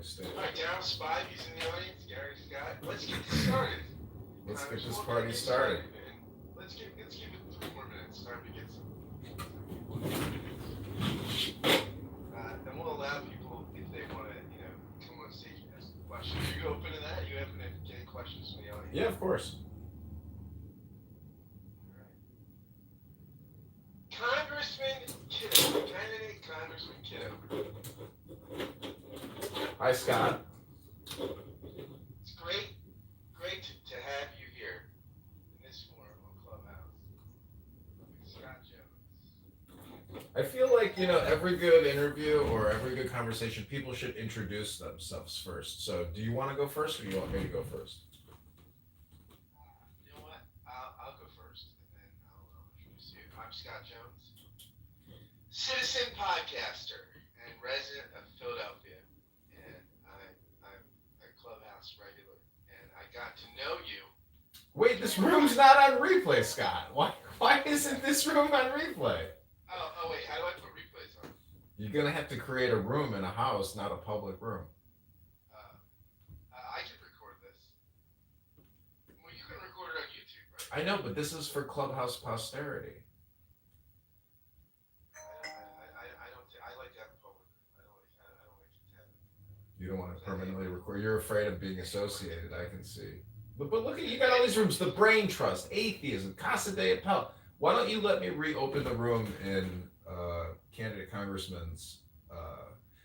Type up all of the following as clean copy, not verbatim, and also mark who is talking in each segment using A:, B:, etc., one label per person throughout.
A: Illinois State.
B: All right, Darryl Spivey's in the audience. Gary Scott. Let's get this started.
A: Let's get this
B: We're gonna
A: party
B: get
A: started.
B: Man. Let's give it 3 more minutes. Time to get some people. And we'll allow people if they want to, come on stage and ask questions. Are you open to that? You happen to get any questions from the audience?
A: Yeah, of course.
B: Congressman Kitover, candidate Congressman Kitover.
A: Hi, Scott.
B: It's great to have you here in this forum on Clubhouse. Scott Jones.
A: I feel like, every good interview or every good conversation, people should introduce themselves first. So do you want to go first or do you want me to go first?
B: You know what? I'll go first and then I'll introduce you. I'm Scott Jones, citizen podcaster and resident of Philadelphia. And I'm a Clubhouse regular. And I got to know you.
A: Wait, this room's not on replay, Scott. Why isn't this room on replay?
B: Oh wait, how do I put replays on?
A: You're going to have to create a room in a house, not a public room.
B: I can record this. Well, you can record it on YouTube, right?
A: I know, but this is for Clubhouse posterity.
B: I like to have a public. I don't like to have it.
A: You don't want to permanently record. You're afraid of being associated, I can see. But look at, you got all these rooms, the Brain Trust, Atheism, Casa de Appel. Why don't you let me reopen the room in candidate Congressman's,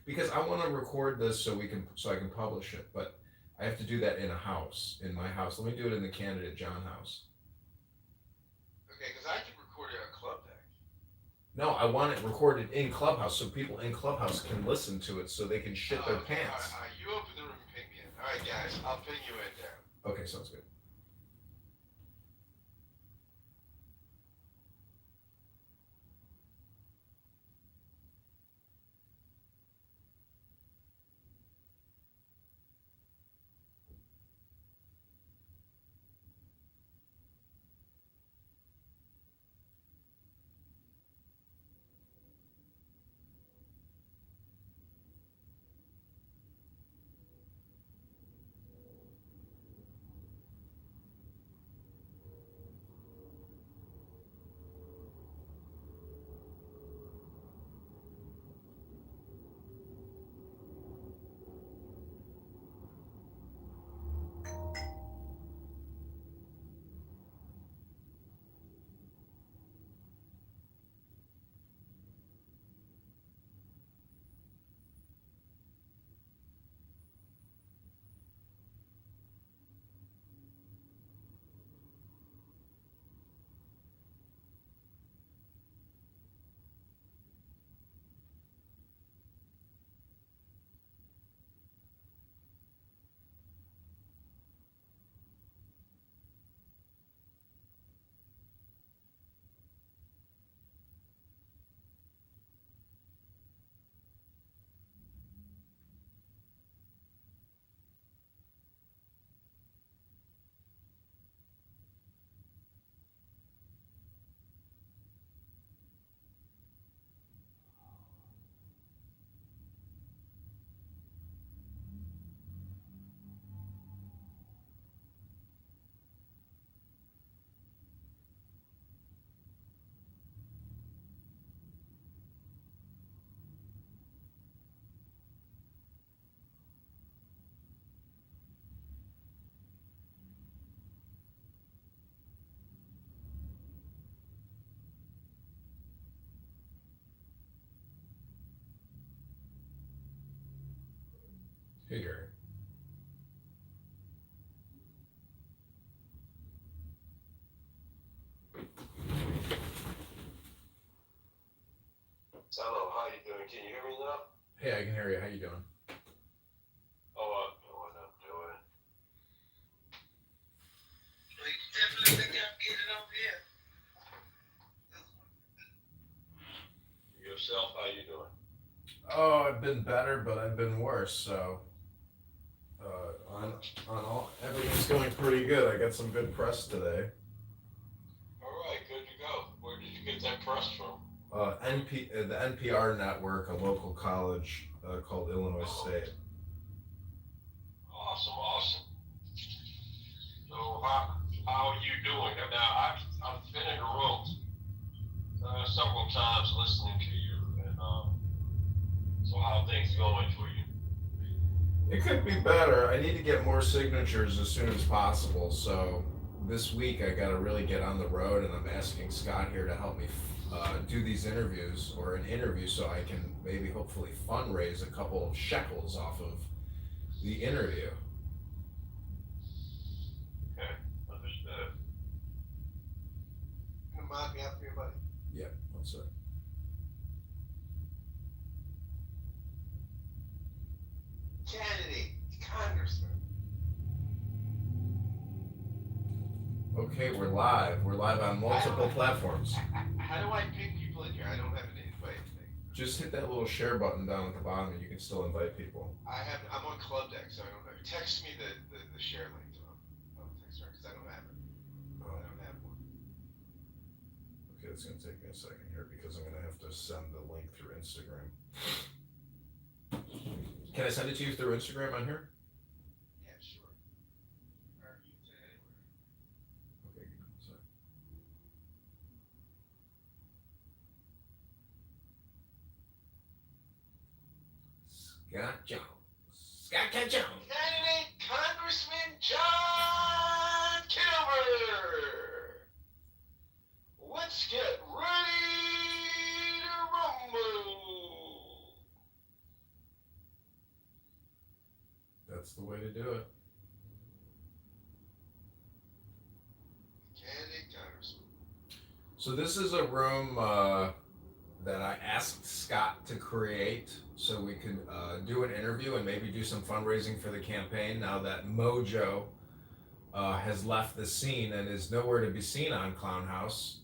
A: because I want to record this so I can publish it, but I have to do that in a house, in my house. Let me do it in the candidate John house.
B: Okay, because I can record it on Club Deck.
A: No, I want it recorded in Clubhouse so people in Clubhouse can listen to it so they can shit their pants.
B: All right, you open the room and ping me in. All right, guys, I'll ping you in there.
A: Okay, sounds good. Hey, Gary.
B: Hello, how you doing? Can you hear me now?
A: Hey, I can hear you. How you doing?
B: Oh, what I'm doing. We definitely got to get it over here. Yourself, how you doing?
A: Oh, I've been better, but I've been worse. So, on all, everything's going pretty good. I got some good press today.
B: All right, good to go. Where did you get that press from?
A: The NPR network, a local college called Illinois State.
C: Awesome. So how are you doing? Now I've been in the room several times listening to you, and so how are things going for you?
A: It could be better. I need to get more signatures as soon as possible. So this week I got to really get on the road, and I'm asking Scott here to help me do these interviews or an interview so I can maybe hopefully fundraise a couple of shekels off of the interview.
C: Okay, understood.
B: Can you mod me up here, buddy?
A: Yeah, one sec.
B: Candidate, Congressman.
A: Okay, we're live. We're live on multiple platforms.
B: How do I ping people in here? I don't have an invite thing.
A: Just hit that little share button down at the bottom and you can still invite people.
B: I'm on Club Deck, so I don't know. Text me the share link, Tom. I'll text her because I don't have it. I don't have one.
A: Okay, it's gonna take me a second here because I'm gonna have to send the link through Instagram. Can I send it to you through Instagram on here?
B: Yeah, sure. Or you can say it anywhere.
A: Okay, give me one sec. Scott Jones. Scott Jones.
B: Candidate Congressman John Kitover. Let's get ready to rumble.
A: That's the way to do it.
B: Candidate Congressman.
A: So this is a room that I asked Scott to create so we could do an interview and maybe do some fundraising for the campaign now that Mojo has left the scene and is nowhere to be seen on Clown House.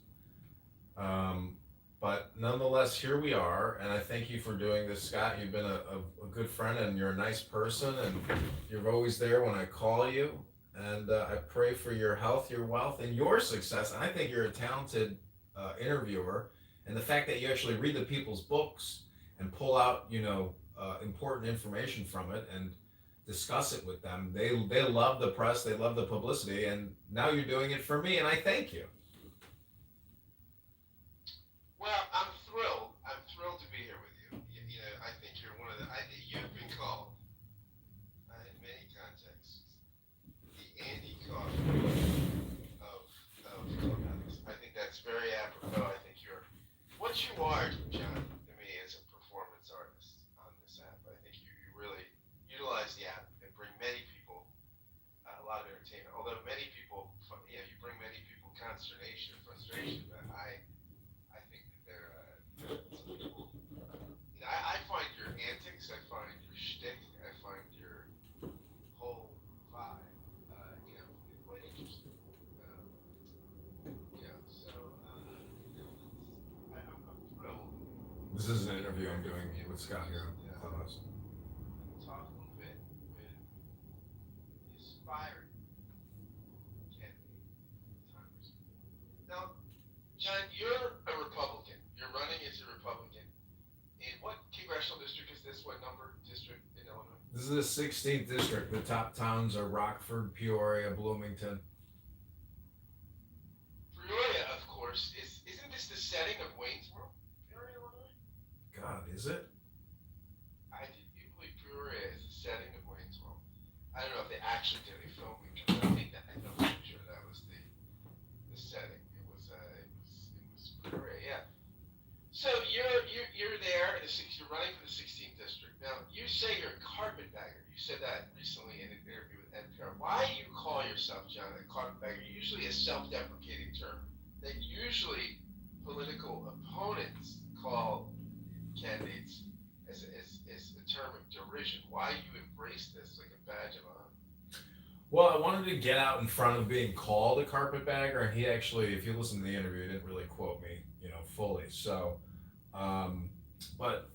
A: But nonetheless, here we are, and I thank you for doing this, Scott. You've been a good friend, and you're a nice person, and you're always there when I call you. And I pray for your health, your wealth, and your success. And I think you're a talented interviewer, and the fact that you actually read the people's books and pull out, important information from it and discuss it with them. They love the press, they love the publicity, and now you're doing it for me, and I thank you.
B: Well, I'm thrilled. I'm thrilled to be here with you. I think you're one of the. You've been called in many contexts the Andy Kaufman of Clubhouse. I think that's very apropos. I think what you are, John, to me, is a performance artist on this app. I think you really utilize the app and bring many people a lot of entertainment. Although many people, you bring many people consternation and frustration. But I think that they're some people. I find your antics, I find your shtick, I find your whole vibe, quite interesting.
A: This is an interview I'm doing with Scott here on Clubhouse.
B: Talk a little bit with the aspiring candidate, Congressman. Now, John, you're a Republican. You're running as a Republican. In what congressional district is this? What number district in Illinois?
A: This is the 16th district. The top towns are Rockford, Peoria, Bloomington.
B: Peoria, of course, isn't this the setting of Wayne's World? Peoria, Illinois?
A: God, is it?
B: I do believe Peoria is the setting of Wayne's World. I don't know if they actually did any filming, but I'm pretty sure that was the setting. It was Peoria, yeah. So you're there. You're running for the 16th district. Now you say you're a carpetbagger. You said that recently in an interview with NPR. Why do you call yourself, John, a carpetbagger? Usually a self-deprecating term that usually political opponents call candidates as a term of derision. Why do you embrace this like a badge of honor?
A: Well, I wanted to get out in front of being called a carpetbagger, and he actually, if you listen to the interview, he didn't really quote me, fully. So, but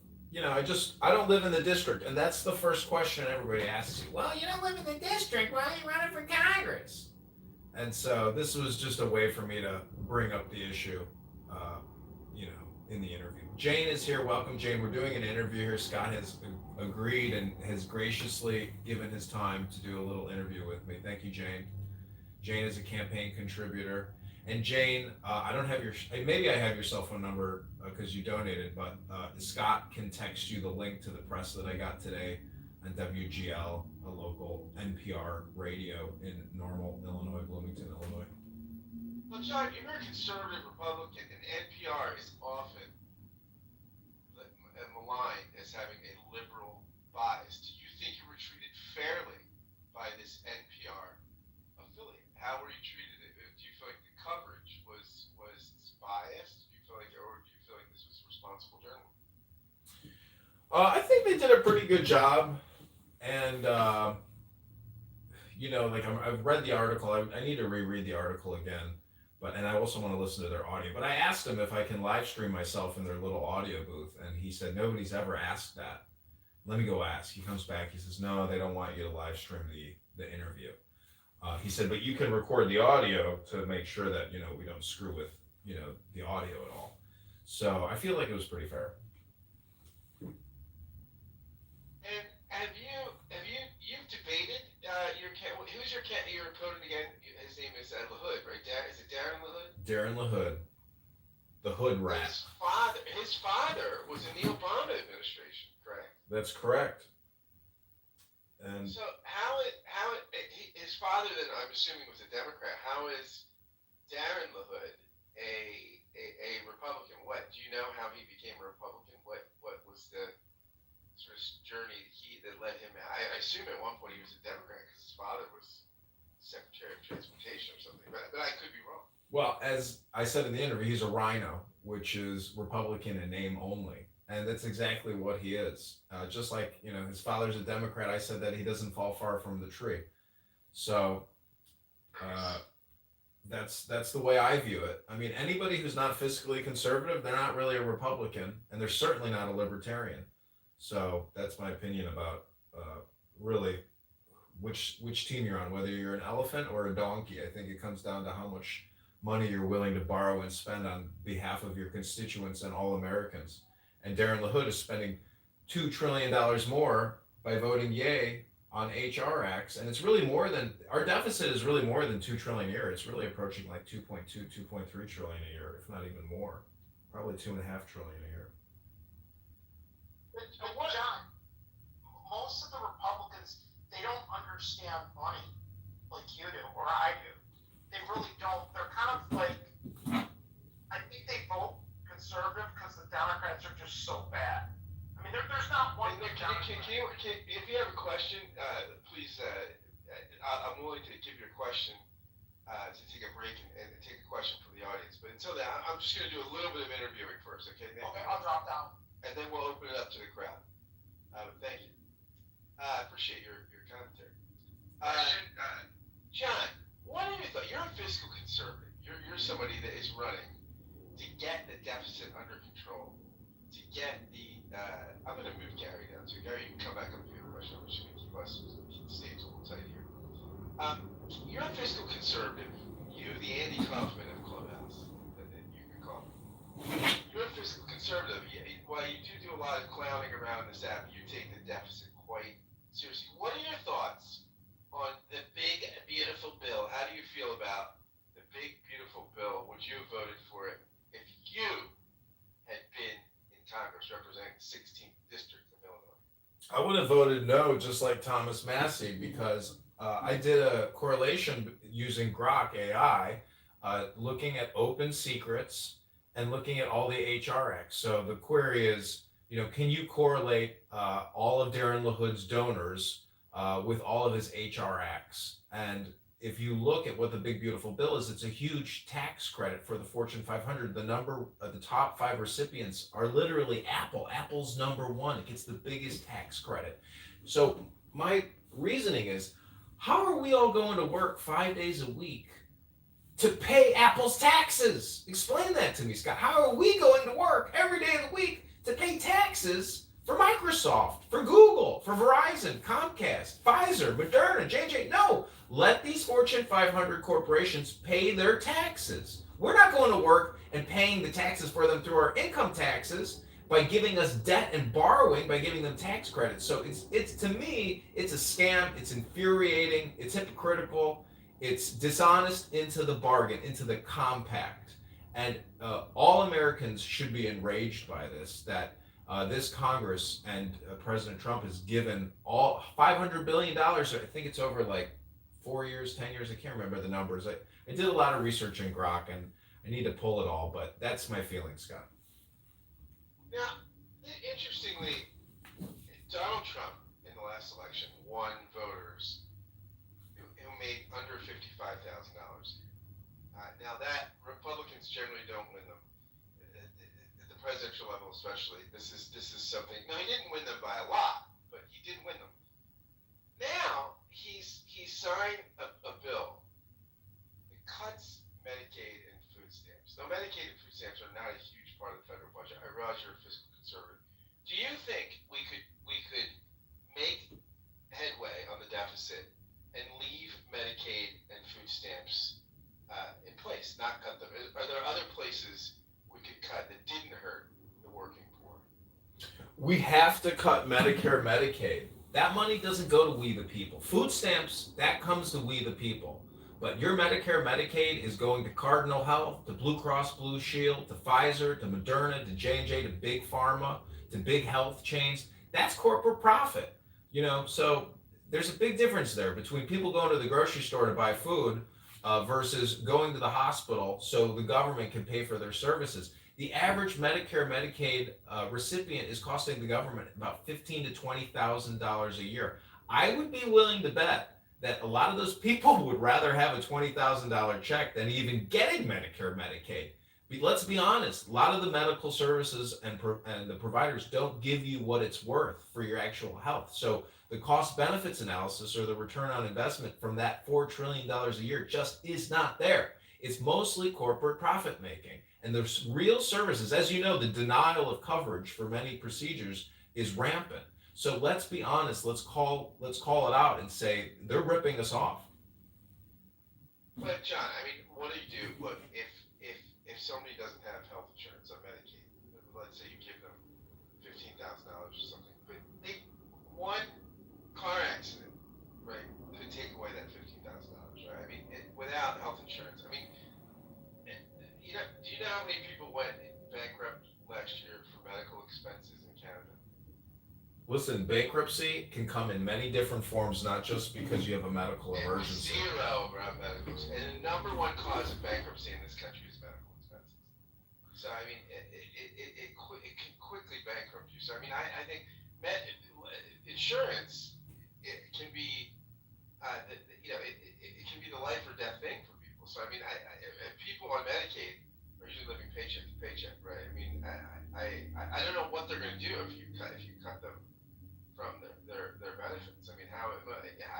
A: I don't live in the district, and that's the first question everybody asks you. Well, you don't live in the district. Why are you running for Congress? And so this was just a way for me to bring up the issue, in the interview. Jane is here. Welcome, Jane. We're doing an interview here. Scott has agreed and has graciously given his time to do a little interview with me. Thank you, Jane. Jane is a campaign contributor. And Jane, I don't have your, maybe I have your cell phone number because you donated, but Scott can text you the link to the press that I got today on WGL, a local NPR radio in Normal, Illinois, Bloomington, Illinois.
B: Well, John, you're a conservative Republican, and NPR is often maligned as having a liberal bias. Do you think you were treated fairly by this NPR affiliate? How were you treated? Do you feel like the coverage was biased? Do you feel like, or do you feel like this was responsible journalism?
A: I think they did a pretty good job, and like I've read the article. I need to reread the article again, and I also want to listen to their audio. But I asked them if I can live stream myself in their little audio booth, and he said nobody's ever asked that. Let me go ask. He comes back. He says no, they don't want you to live stream the interview. He said, but you can record the audio to make sure that we don't screw with the audio at all. So I feel like it was pretty fair.
B: And you've debated who's your opponent again? His name is LaHood, right? Is it Darren LaHood?
A: Darren LaHood, the Hood rat.
B: His father was in the Obama administration, correct?
A: That's correct. And
B: so his father then, I'm assuming, was a Democrat. How is Darren LaHood a Republican? What do you know how he became a Republican? What was the sort of journey that led him? I assume at one point he was a Democrat because his father was Secretary of Transportation or something, but I could be wrong.
A: Well, as I said in the interview, he's a rhino, which is Republican in name only. And that's exactly what he is. Just like, his father's a Democrat, I said that he doesn't fall far from the tree. So that's the way I view it. I mean, anybody who's not fiscally conservative, they're not really a Republican, and they're certainly not a libertarian. So that's my opinion about really which team you're on, whether you're an elephant or a donkey. I think it comes down to how much money you're willing to borrow and spend on behalf of your constituents and all Americans. And Darren LaHood is spending $2 trillion more by voting yay on HR acts. And it's really more than, our deficit is really more than $2 trillion a year. It's really approaching like 2.2, 2.3 trillion a year, if not even more. Probably 2.5 trillion a year.
D: But John, most of the Republicans, they don't understand money like you do or I do. They really don't. They're kind of like, I think they vote conservative because the Democrats are just so bad. I mean, there's not one good Democrat.
B: If you have a question, please, I'm willing to give you a question to take a break and take a question from the audience. But until then, I'm just going to do a little bit of interviewing first, okay?
D: Okay, I'll drop down.
B: And then we'll open it up to the crowd. Thank you. I appreciate your commentary. John, what are your thoughts? You're a fiscal conservative. You're somebody that is running to get the deficit under control, to get the I'm going to move Gary down. So Gary, you can come back up if you have a question. I'm just going to keep us keep the stage a little tight here. You're a fiscal conservative. You, the Andy Kaufman of Clubhouse, that you can call. You're a fiscal conservative. While you do a lot of clowning around this app, you take the deficit quite seriously. What are your thoughts on the big, beautiful bill? How do you feel about the big, beautiful bill? Would you have voted for it if you had been in Congress representing the 16th district of Illinois?
A: I would have voted no, just like Thomas Massey, because I did a correlation using Grok AI, looking at open secrets and looking at all the HR acts. So the query is, can you correlate all of Darren LaHood's donors with all of his HR acts? And if you look at what the big beautiful bill is, it's a huge tax credit for the Fortune 500. The top 5 recipients are literally Apple. Apple's number 1. It gets the biggest tax credit. So my reasoning is, how are we all going to work 5 days a week to pay Apple's taxes? Explain that to me, Scott. How are we going to work every day of the week to pay taxes for Microsoft, for Google, for Verizon, Comcast, Pfizer, Moderna, J&J? No, let these Fortune 500 corporations pay their taxes. We're not going to work and paying the taxes for them through our income taxes. by giving us debt and borrowing by giving them tax credits. So it's to me, it's a scam. It's infuriating. It's hypocritical. It's dishonest into the bargain, into the compact. And all Americans should be enraged by this. That this Congress and President Trump has given all $500 billion. I think it's over like 4 years, 10 years. I can't remember the numbers. I did a lot of research in Grok, and I need to pull it all. But that's my feeling, Scott.
B: Now, interestingly, Donald Trump in the last election won voters who made under $55,000 a year. Now that Republicans generally don't win them at the presidential level, especially. This is something. No, he didn't win them by a lot, but he did win them. Now he's signed a bill that cuts Medicaid and food stamps. Now, Medicaid and food stamps are not a huge part of the federal budget. I realize you're a fiscal conservative. Do you think we could make headway on the deficit and leave Medicaid and food stamps in place, not cut them? Are there other places we could cut that didn't hurt the working poor?
A: We have to cut Medicare, Medicaid. That money doesn't go to we the people. Food stamps, that comes to we the people. But your Medicare, Medicaid is going to Cardinal Health, to Blue Cross Blue Shield, to Pfizer, to Moderna, to J&J, to Big Pharma, to big health chains. That's corporate profit. So there's a big difference there between people going to the grocery store to buy food versus going to the hospital so the government can pay for their services. The average Medicare, Medicaid recipient is costing the government about $15,000 to $20,000 a year. I would be willing to bet that a lot of those people would rather have a $20,000 check than even getting Medicare, Medicaid. But let's be honest, a lot of the medical services and the providers don't give you what it's worth for your actual health. So the cost benefits analysis or the return on investment from that $4 trillion a year just is not there. It's mostly corporate profit making. And the real services, as you know, the denial of coverage for many procedures is rampant. So let's be honest, let's call it out and say they're ripping us off.
B: But John, I mean, what do you do? Look, if somebody doesn't have health insurance on Medicaid, let's say you give them $15,000 or something, but one car accident, right, could take away that $15,000, right? I mean, without health insurance, I mean, do you know how many people went bankrupt last year for medical expenses in Canada?
A: Listen, bankruptcy can come in many different forms, not just because you have a medical emergency.
B: Zero around medical expenses. And the number one cause of bankruptcy in this country is medical expenses. So, I mean, it can quickly bankrupt you. So, I mean, I think insurance, it can be, it can be the life or death thing for people. So, I mean, people on Medicaid are usually living paycheck to paycheck, right? I mean, I don't know what they're going to do if you cut them from their benefits. I mean, I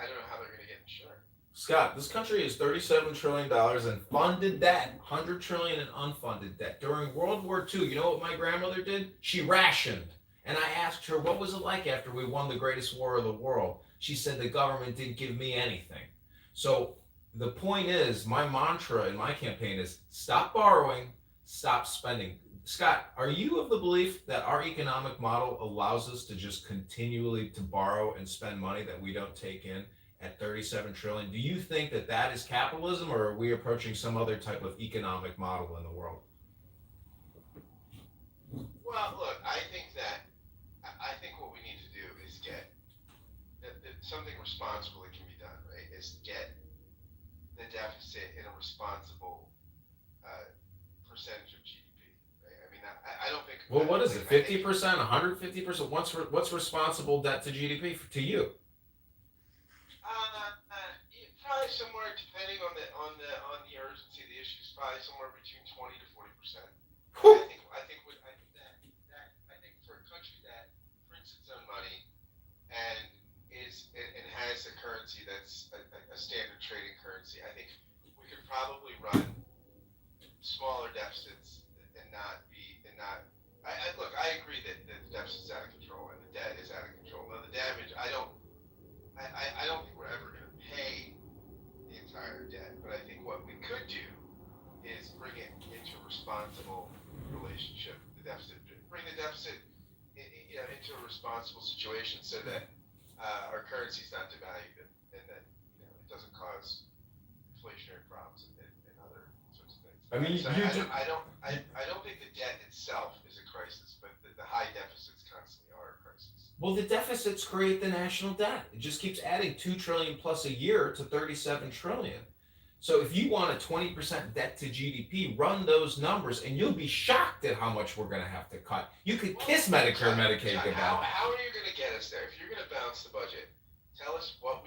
B: don't know how they're going to get insurance.
A: Scott, this country is $37 trillion in funded debt, $100 trillion in unfunded debt. During World War II, you know what my grandmother did? She rationed. And I asked her, what was it like after we won the greatest war of the world? She said, the government didn't give me anything. So the point is, my mantra in my campaign is stop borrowing, stop spending. Scott, are you of the belief that our economic model allows us to just continually to borrow and spend money that we don't take in at 37 trillion? Do you think that that is capitalism, or are we approaching some other type of economic model in the world?
B: Well, look, I think what we need to do is get something responsible that can be done, right? Is get the deficit in a responsible percentage of GDP, right? I mean, I don't think.
A: Well, what is it? 50%, 150%? What's responsible debt to GDP to you?
B: Probably somewhere, depending on the urgency of the issues, probably somewhere between 20 to 40%. I think for a country that prints its own money and has a currency that's a standard trading currency, I think we could probably run smaller deficits and not. Look, I agree that the deficit's out of control and the debt is out of control. Now the damage, I don't think we're ever going to pay the entire debt, but I think what we could do is bring it into a responsible relationship. The deficit, bring the deficit responsible situation so that our currency's not devalued and that it doesn't cause inflationary problems and other sorts of things.
A: I mean,
B: so I don't think the debt itself is a crisis, but the high deficits constantly are a crisis.
A: well, the deficits create the national debt. It just keeps adding 2 trillion plus a year to 37 trillion. So if you want a 20% debt to GDP, run those numbers and you'll be shocked at how much we're going to have to cut. You could kiss Medicare and Medicaid
B: John,
A: goodbye.
B: how are you going to get us there? If you're going to balance the budget, tell us where will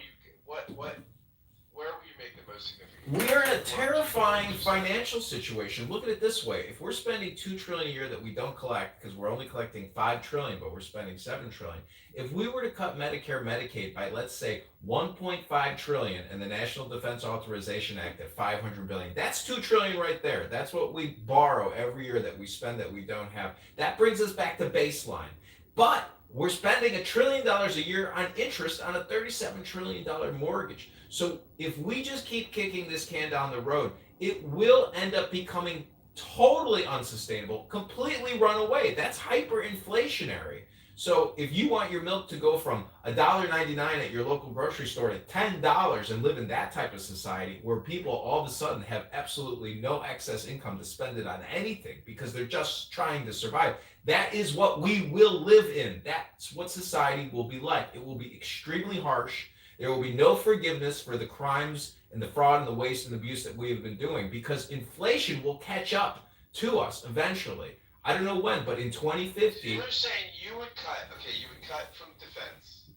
B: you make the most significant?
A: We are in a terrifying financial situation. Look at it this way. If we're spending 2 trillion a year that we don't collect because we're only collecting 5 trillion, but we're spending 7 trillion. If we were to cut Medicare, Medicaid by, let's say, 1.5 trillion and the National Defense Authorization Act at 500 billion, that's 2 trillion right there. That's what we borrow every year that we spend that we don't have. That brings us back to baseline. But we're spending $1 trillion a year on interest on a $37 trillion mortgage. So if we just keep kicking this can down the road, it will end up becoming totally unsustainable, completely run away. That's hyperinflationary. So if you want your milk to go from $1.99 at your local grocery store to $10 and live in that type of society where people all of a sudden have absolutely no excess income to spend it on anything because they're just trying to survive, that is what we will live in. That's what society will be like. It will be extremely harsh. There will be no forgiveness for the crimes and the fraud and the waste and abuse that we have been doing because inflation will catch up to us eventually. I don't know when, but in 2050.
B: So you're saying you would cut from defense.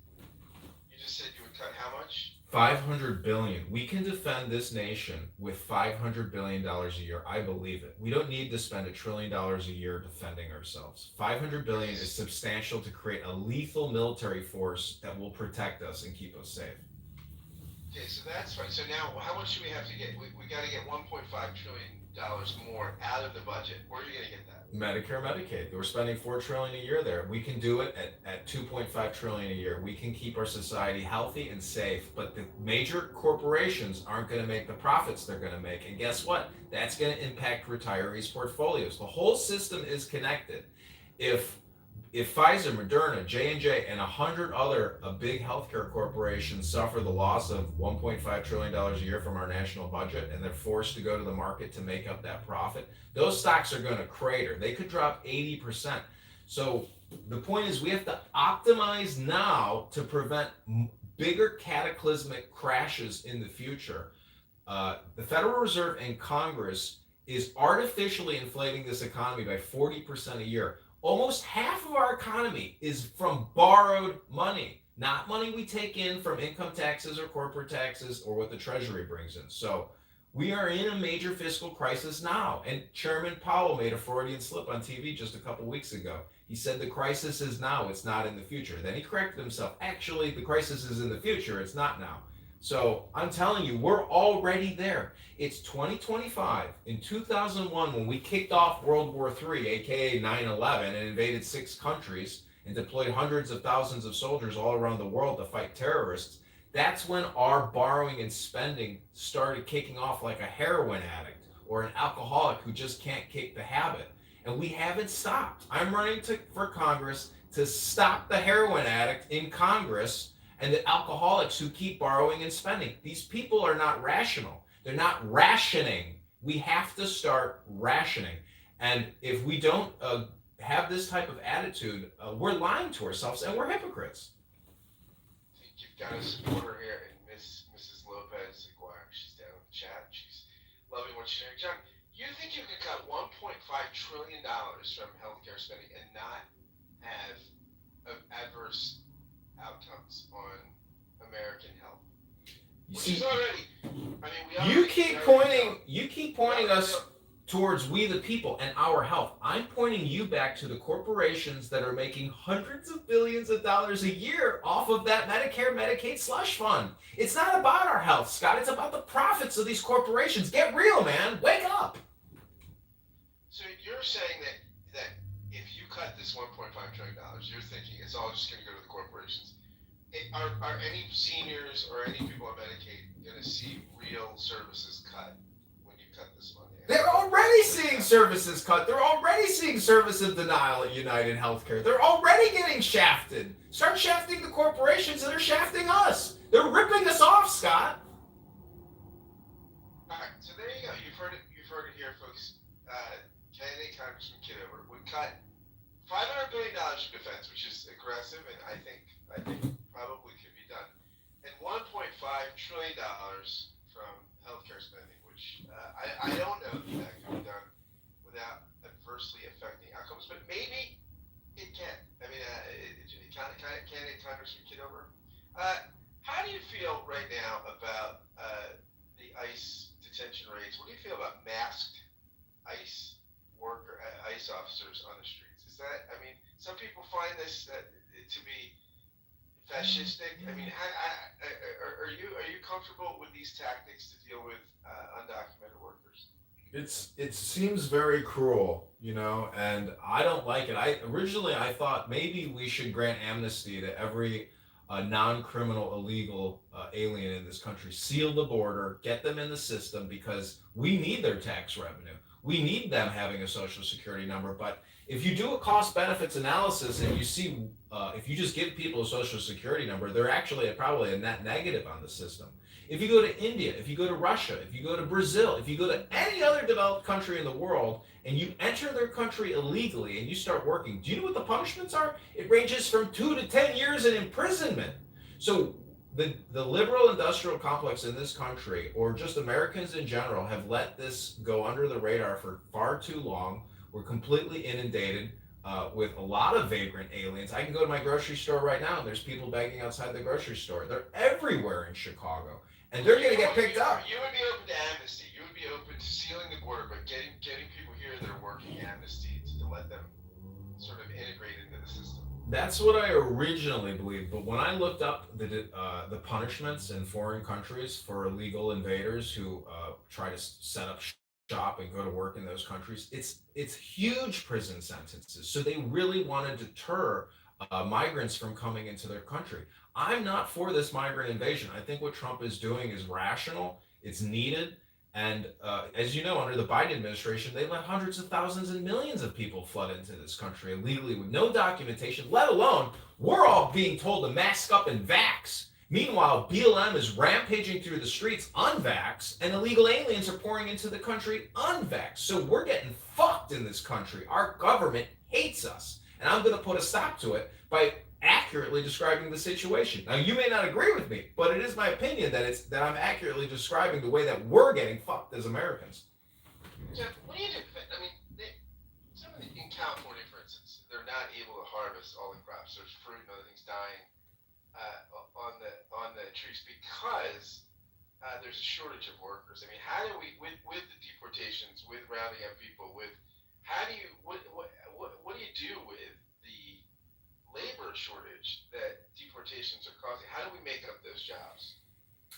B: You just said you would cut how much?
A: 500 billion. We can defend this nation with $500 billion a year. I believe it. We don't need to spend $1 trillion a year defending ourselves. 500 billion is substantial to create a lethal military force that will protect us and keep us safe.
B: Okay, so that's fine. So now, how much do we have to get? We got to get $1.5 trillion more out of the budget. Where are you going to get that?
A: Medicare, Medicaid. We're spending $4 trillion a year there. We can do it at 2.5 trillion a year. We can keep our society healthy and safe, but the major corporations aren't going to make the profits they're going to make. And guess what? That's going to impact retirees' portfolios. The whole system is connected. If Pfizer, Moderna, J&J, and 100 other big healthcare corporations suffer the loss of $1.5 trillion a year from our national budget and they're forced to go to the market to make up that profit, those stocks are going to crater. They could drop 80%. So the point is we have to optimize now to prevent bigger cataclysmic crashes in the future. The Federal Reserve and Congress is artificially inflating this economy by 40% a year. Almost half of our economy is from borrowed money, not money we take in from income taxes or corporate taxes or what the Treasury brings in. So we are in a major fiscal crisis now. And Chairman Powell made a Freudian slip on TV just a couple weeks ago. He said the crisis is now, it's not in the future. Then he corrected himself. Actually, the crisis is in the future, it's not now. So I'm telling you, we're already there. It's 2025. In 2001, when we kicked off World War III, aka 9/11, and invaded 6 countries and deployed hundreds of thousands of soldiers all around the world to fight terrorists, that's when our borrowing and spending started kicking off like a heroin addict or an alcoholic who just can't kick the habit. And we haven't stopped. I'm running for Congress to stop the heroin addict in Congress and the alcoholics who keep borrowing and spending. These people are not rational. They're not rationing. We have to start rationing. And if we don't have this type of attitude, we're lying to ourselves and we're hypocrites.
B: I think you've got a supporter here in Mrs. Lopez Aguirre. She's down in the chat. She's loving what she's hearing. John, you think you could cut $1.5 trillion from healthcare spending and not have adverse outcomes on American health? Which is already, I mean,
A: you keep pointing us towards we the people and our health. I'm pointing you back to the corporations that are making hundreds of billions of dollars a year off of that Medicare, Medicaid slush fund. It's not about our health, Scott. It's about the profits of these corporations. Get real, man. Wake up.
B: So you're saying that if you cut this $1.5 trillion, you're thinking it's all just going to go to the corporations. Are any seniors or any people on Medicaid going to see real services cut when you cut cut this money.
A: They're already seeing services cut. They're already seeing services denial at United Healthcare. They're already getting shafted. Start shafting the corporations that are shafting us. They're ripping us off, Scott.
B: All right, so there you go. You've heard it here, folks. Candidate Congressman Kitover would cut $500 billion for defense, which is aggressive, and I think probably could be done, and $1.5 trillion from healthcare spending, which I don't know if that can be done without adversely affecting outcomes, but maybe it can. I mean, candidate Congressman Kitover, how do you feel right now about the ICE detention rates? What do you feel about masked ICE ICE officers on the streets? Is that, I mean, some people find this to be fascistic. I mean, are you comfortable with these tactics to deal with undocumented workers?
A: It seems very cruel, and I don't like it. Originally I thought maybe we should grant amnesty to every non-criminal illegal alien in this country, seal the border, get them in the system, because we need their tax revenue. We need them having a social security number. But if you do a cost benefits analysis and you see if you just give people a social security number, they're actually probably a net negative on the system. If you go to India, if you go to Russia, if you go to Brazil, if you go to any other developed country in the world and you enter their country illegally and you start working, do you know what the punishments are? It ranges from 2 to 10 years in imprisonment. So the liberal industrial complex in this country, or just Americans in general, have let this go under the radar for far too long. We're completely inundated with a lot of vagrant aliens. I can go to my grocery store right now and there's people begging outside the grocery store. They're everywhere in Chicago, and they're going to get picked up.
B: You would be open to amnesty. You would be open to sealing the border, but getting people here that are working amnesty to let them sort of integrate into the system.
A: That's what I originally believed, but when I looked up the punishments in foreign countries for illegal invaders who try to set up shop and go to work in those countries, it's huge prison sentences. So they really want to deter migrants from coming into their country. I'm not for this migrant invasion. I think what Trump is doing is rational. It's needed. And as you know, under the Biden administration, they let hundreds of thousands and millions of people flood into this country illegally with no documentation, let alone we're all being told to mask up and vax. Meanwhile, BLM is rampaging through the streets unvaxxed, and illegal aliens are pouring into the country unvaxxed. So we're getting fucked in this country. Our government hates us. And I'm going to put a stop to it by accurately describing the situation. Now, you may not agree with me, but it is my opinion that I'm accurately describing the way that we're getting fucked as Americans.
B: Jeff, what do you do? I mean, in California, for instance, they're not able to harvest all the crops. There's fruit and other things dying on the trees because there's a shortage of workers. I mean, how do we, with the deportations, with rounding up people, what do you do with the labor shortage that deportations are causing? How do we make up those jobs?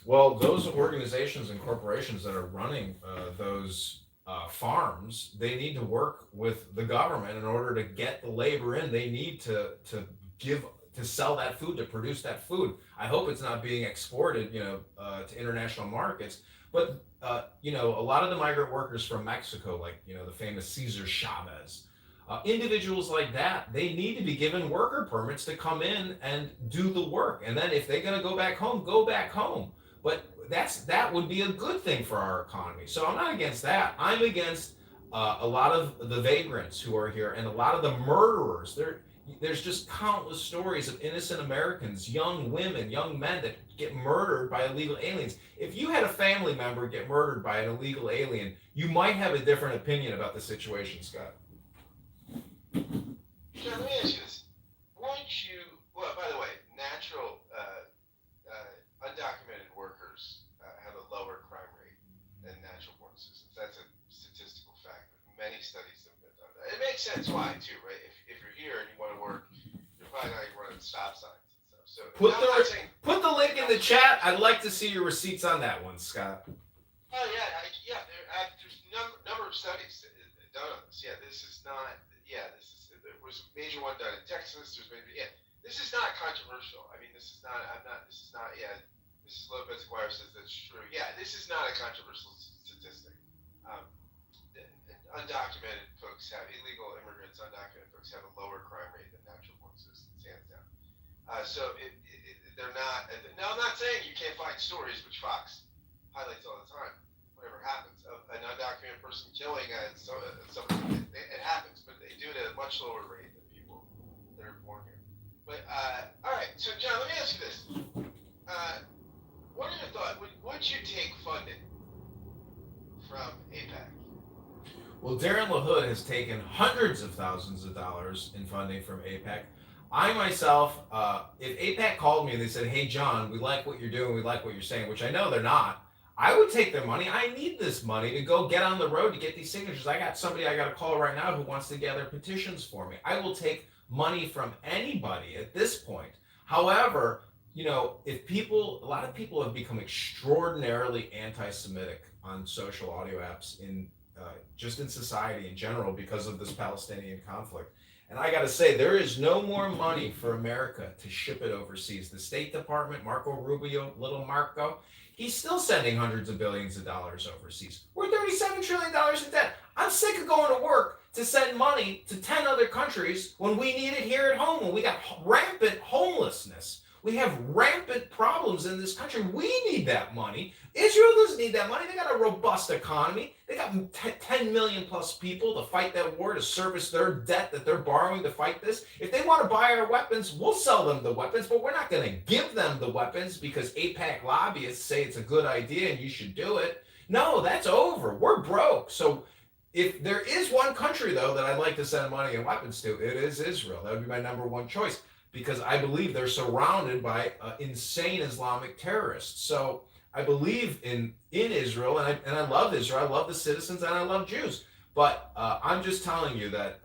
A: Well, those organizations and corporations that are running those farms, they need to work with the government in order to get the labor in. They need to sell that food, to produce that food. I hope it's not being exported, to international markets. But a lot of the migrant workers from Mexico, like the famous Cesar Chavez, individuals like that, they need to be given worker permits to come in and do the work. And then if they're going to go back home, go back home. But that would be a good thing for our economy. So I'm not against that. I'm against a lot of the vagrants who are here and a lot of the murderers. There's just countless stories of innocent Americans, young women, young men that get murdered by illegal aliens. If you had a family member get murdered by an illegal alien, you might have a different opinion about the situation, Scott.
B: John, let me ask you this. Well, by the way, natural, undocumented workers have a lower crime rate than natural-born citizens. That's a statistical fact. Many studies have been done. It makes sense why, too, right? If you're here and you want to work, you're probably not running stop signs and stuff. So
A: put the link in the chat. I'd like to see your receipts on that one, Scott.
B: Oh, yeah. There's a number of studies done on this. Yeah, this is not... Yeah, there was a major one done in Texas. This is not controversial. I mean, this is Lopez Aguirre says that's true. Yeah, this is not a controversial statistic. um, undocumented folks have illegal immigrants, undocumented folks have a lower crime rate than natural born citizens, hands down. They're not. Now, I'm not saying you can't find stories, which Fox highlights all the time. Whatever happens, of an undocumented person killing somebody, it happens, but they do it at a much lower rate than people that are born here. But all right, so John, let me ask you this: what are your thoughts? Would you take funding from APAC?
A: Well, Darren LaHood has taken hundreds of thousands of dollars in funding from APAC. I myself, if APAC called me and they said, "Hey, John, we like what you're doing, we like what you're saying," which I know they're not, I would take their money. I need this money to go get on the road to get these signatures. I got somebody I got to call right now who wants to gather petitions for me. I will take money from anybody at this point. However, if a lot of people have become extraordinarily anti-Semitic on social audio apps just in society in general because of this Palestinian conflict. And I got to say, there is no more money for America to ship it overseas. The State Department, Marco Rubio, little Marco, he's still sending hundreds of billions of dollars overseas. We're $37 trillion in debt. I'm sick of going to work to send money to 10 other countries when we need it here at home, when we got rampant homelessness. We have rampant problems in this country. We need that money. Israel doesn't need that money. They got a robust economy. They got 10 million plus people to fight that war, to service their debt that they're borrowing to fight this. If they want to buy our weapons, we'll sell them the weapons, but we're not going to give them the weapons because AIPAC lobbyists say it's a good idea and you should do it. No, that's over. We're broke. So if there is one country, though, that I'd like to send money and weapons to, it is Israel. That would be my number one choice, because I believe they're surrounded by insane Islamic terrorists. So I believe in Israel, and I love Israel. I love the citizens, and I love Jews. But I'm just telling you that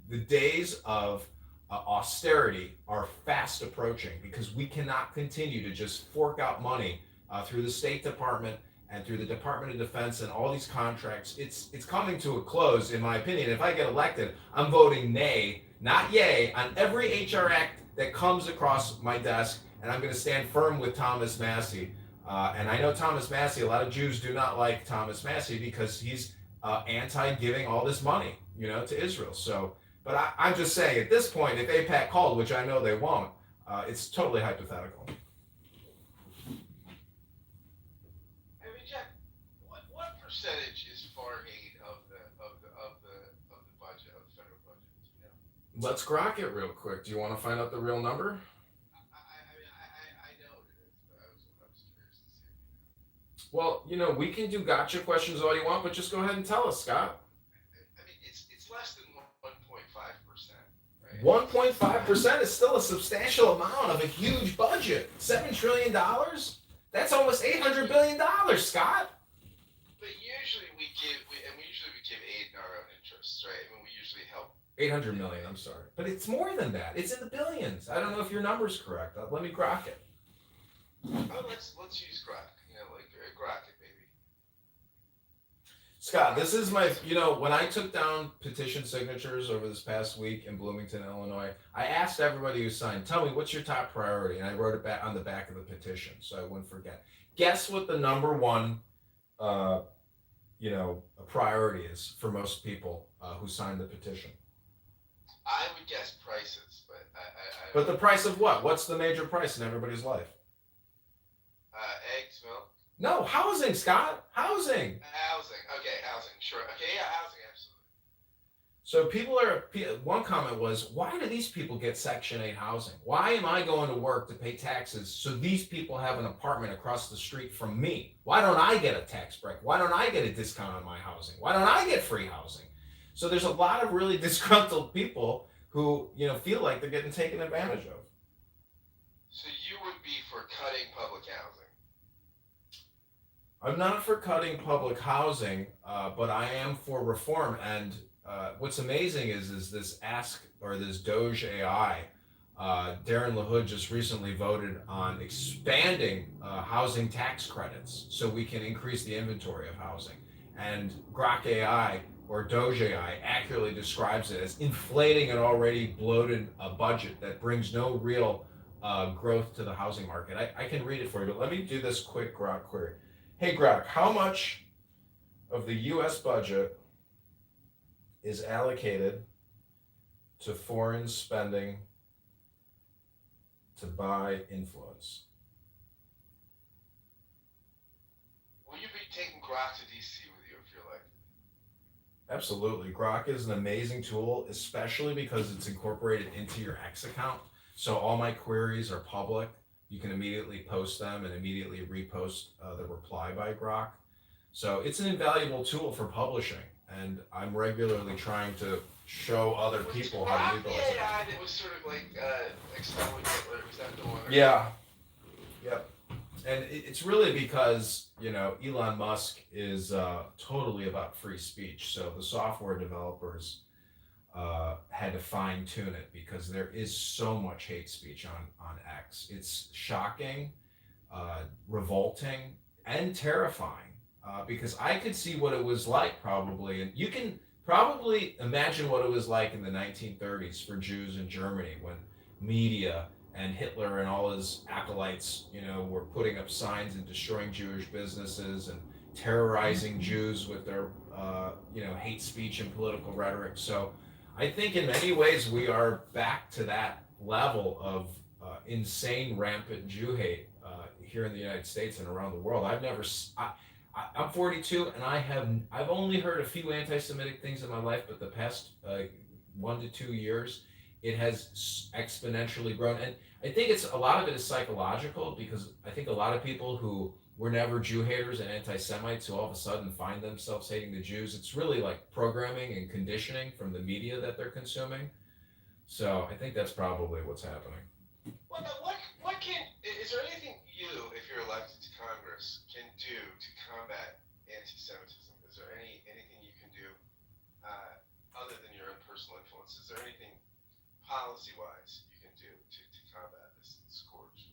A: the days of austerity are fast approaching, because we cannot continue to just fork out money through the State Department and through the Department of Defense and all these contracts. It's coming to a close, in my opinion. If I get elected, I'm voting nay, not yay, on every HR act that comes across my desk, and I'm going to stand firm with Thomas Massie. And I know Thomas Massie, a lot of Jews do not like Thomas Massie because he's anti-giving all this money, to Israel. So, but I'm just saying, at this point, if AIPAC called, which I know they won't, it's totally hypothetical.
B: I mean, Jack, what percentage is foreign aid of the budget, of the federal budget?
A: Let's grok it real quick. Do you want to find out the real number?
B: I know what it is, but I was curious to see.
A: Well, we can do gotcha questions all you want, but just go ahead and tell us, Scott.
B: I mean, it's less than 1.5%, right?
A: 1.5% is still a substantial amount of a huge budget. $7 trillion? That's almost $800 billion, Scott.
B: But usually we give aid in our own interests, right? I mean, we usually help.
A: 800 million, I'm sorry. But it's more than that. It's in the billions. I don't know if your number's correct. Let me grok it.
B: Oh, let's use grok. Grok it, baby.
A: Scott, this is my, when I took down petition signatures over this past week in Bloomington, Illinois, I asked everybody who signed, tell me, what's your top priority? And I wrote it back on the back of the petition so I wouldn't forget. Guess what the number one, a priority is for most people who signed the petition?
B: I would guess prices, but
A: But the price of what? What's the major price in everybody's life?
B: Eggs, milk.
A: No, housing, Scott. Housing.
B: Housing. Okay, housing. Sure. Okay, yeah, housing, absolutely.
A: So one comment was, why do these people get Section 8 housing? Why am I going to work to pay taxes so these people have an apartment across the street from me? Why don't I get a tax break? Why don't I get a discount on my housing? Why don't I get free housing? So there's a lot of really disgruntled people who, feel like they're getting taken advantage of.
B: So you would be for cutting public housing?
A: I'm not for cutting public housing, but I am for reform. And what's amazing is this this Doge AI. Darren LaHood just recently voted on expanding housing tax credits so we can increase the inventory of housing. And Grok AI, or Doge AI, accurately describes it as inflating an already bloated budget that brings no real growth to the housing market. I can read it for you, but let me do this quick Grok query. Hey Grok, how much of the U.S. budget is allocated to foreign spending to buy influence?
B: Will you be taking Grok to DC with you if you're elected?
A: Absolutely. Grok is an amazing tool, especially because it's incorporated into your X account. So all my queries are public. You can immediately post them and immediately repost the reply by Grok. So it's an invaluable tool for publishing, and I'm regularly trying to show other people how to
B: Was Grok
A: utilize
B: the
A: it.
B: AI that was sort of like expelling Hitler? Was that the one?
A: Yeah. Yep. And it's really because, Elon Musk is totally about free speech. So the software developers had to fine tune it because there is so much hate speech on X. It's shocking, revolting, and terrifying because I could see what it was like probably. And you can probably imagine what it was like in the 1930s for Jews in Germany when media and Hitler and all his acolytes, were putting up signs and destroying Jewish businesses and terrorizing Jews with their, hate speech and political rhetoric. So I think in many ways we are back to that level of insane, rampant Jew hate here in the United States and around the world. I'm 42 and I've only heard a few anti-Semitic things in my life, but the past 1 to 2 years, it has exponentially grown. And I think a lot of it is psychological because I think a lot of people who were never Jew haters and anti-Semites who all of a sudden find themselves hating the Jews, it's really like programming and conditioning from the media that they're consuming. So I think that's probably what's happening.
B: Well, is there anything you, if you're elected to Congress, can do to combat anti-Semitism? Is there anything you can do other than your own personal influence? Is there anything policy-wise you can do to combat this scourge?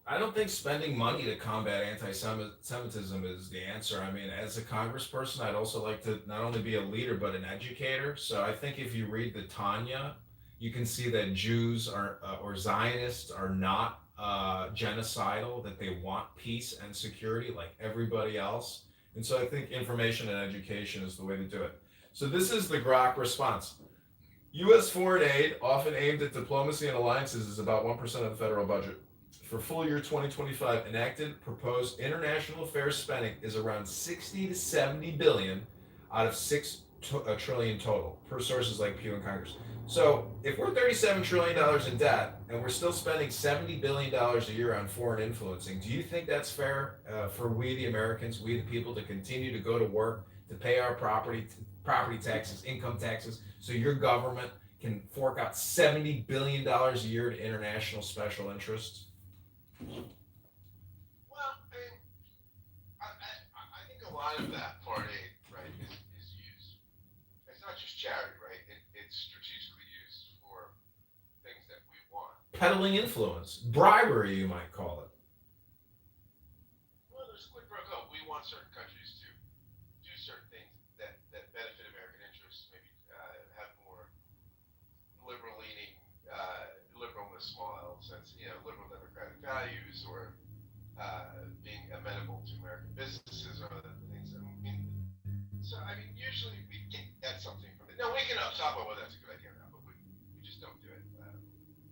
A: I don't think spending money to combat anti-Semitism is the answer. I mean, as a congressperson, I'd also like to not only be a leader but an educator. So I think if you read the Tanya, you can see that Jews or Zionists are not genocidal, that they want peace and security like everybody else. And so I think information and education is the way to do it. So this is the Grok response. U.S. foreign aid, often aimed at diplomacy and alliances, is about 1% of the federal budget. For full year 2025, enacted proposed international affairs spending is around 60 to 70 billion out of 6 trillion total, per sources like Pew and Congress. So if we're $37 trillion in debt and we're still spending $70 billion a year on foreign influencing, do you think that's fair for we the Americans, we the people, to continue to go to work, to pay our property taxes, income taxes, so your government can fork out $70 billion a year to international special interests?
B: Well, I think a lot of that foreign aid, right, is used. It's not just charity, right? It's strategically used for things that we want.
A: Peddling influence, bribery, you might call it.
B: Well, there's quid pro quo. We want certain countries to do certain things that benefit American interests, maybe have more liberal-leaning, liberal in the small L sense, liberal democratic values, or being amenable to American businesses or other things. Usually we get something from it. Now, we can talk about whether that's a good idea or not, but we just don't do it.